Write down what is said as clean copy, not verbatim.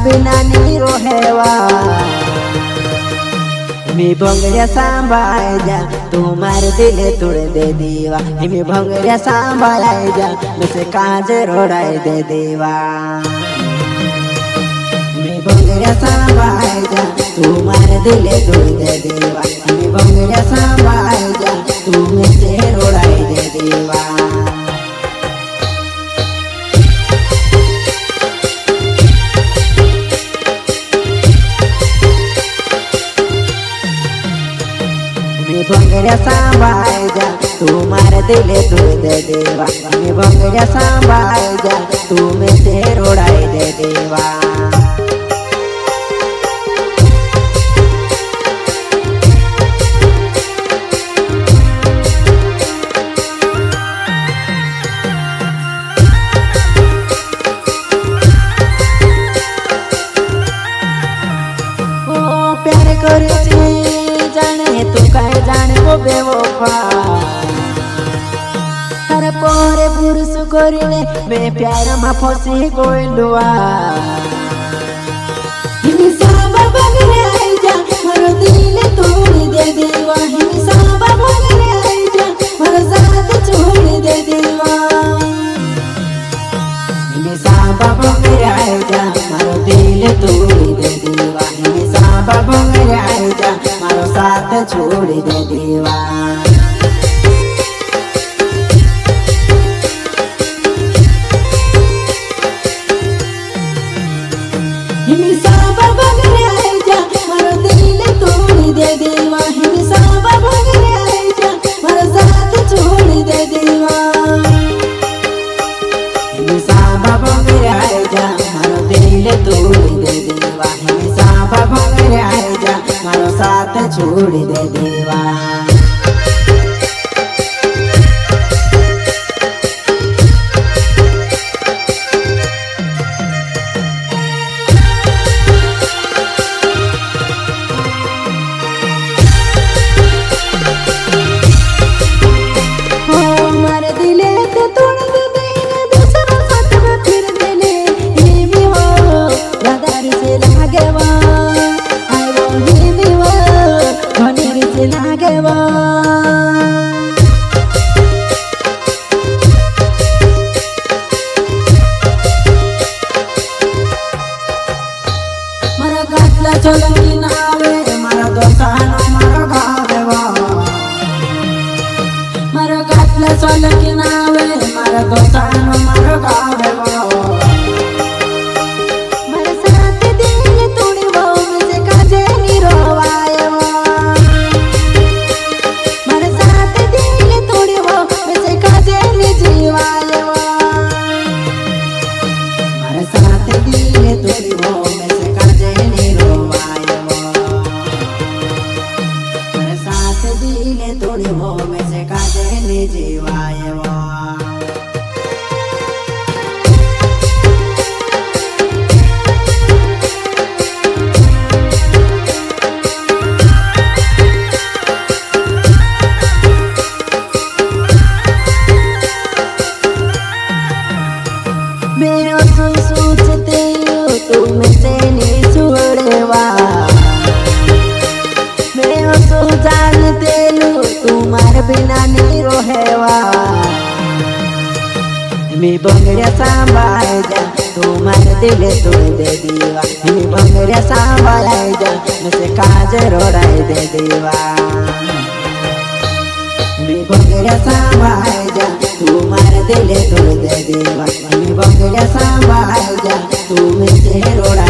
बिना नहीं रोहेवा। मी भंगड़िया सांभाल जा तुम्हार दिल तोड़ दे दीवा। मी भंगड़िया सांभाल जा मुझसे काज रोड़ाई दे दीवा। मी भंगड़िया सांभाल जा तुम्हार दिल तोड़ दे दीवा। मी भंगड़िया सांभाल जा तू मुझसे रोड़ाई दे दीवा। भंगड़िया सांभाल जा तुम्हारे दिल तोड़ दे देवा। मैं भंगड़िया सांभाल जा तू मुझसे रोड़ाई दे देवा। ओ प्यार करे जाने तू कहे जाने वो बेवफा। हर पोरे पुरुष कोरिने मैं प्यार मा फसी गोइलुआ। हिमी साबा बगरे आई जा मरो दिल तोड़ दे देवा। हिमी साबा बगरे आई जा मरो साथ छोड़ दे देवा। हिमी साबा बगरे आई जा मरो दिल तोड़ दे देवा। हिमी साबा बगरे आई जा मरो साथ छोड़ दे देवा। हिमी साबा बगरे आई जा मरो दिल तोड़ दे देवा। हिमी साबा बगरे आई जा मरो साथ छोड़ दे देवा। हिमी साबा बगरे आई जा मरो दिल तोड़ दे देवा। हिमी साबा बगरे आई जा मरो साथ छोड़ दे देवा। चलनी नावे मारा दोसानो मारो गावेवा। मारो गातला चलनी नावे मारा दोसानो मारो गावेवा। मारा साथ दिल तोड़ी वो मुझे काजे नी रोवाएवा। मारा साथ दिल तोड़ी वो मुझे काजे नी जीवाएवा। मारा साथ दिल तोड़ी वो मुझे काजे नी दिले तोड़ी हो में से काजे ने जीवाए वो। मेरे सोचते हो तुम से नहीं छोड़ेवा। जानते लो तुम्हारे बिना नहीं रोहेवा। मी भंगड़िया सांभाल जा तुम्हारे दिल तोड़ दे दीवा। मी भंगड़िया सांभाल जा मुझसे काज रोड़ाई दे दीवा। मी भंगड़िया सांभाल जा तुम्हारे दिल तोड़ दे दीवा। मी भंगड़िया सांभाल जा तू मुझसे रोड़ा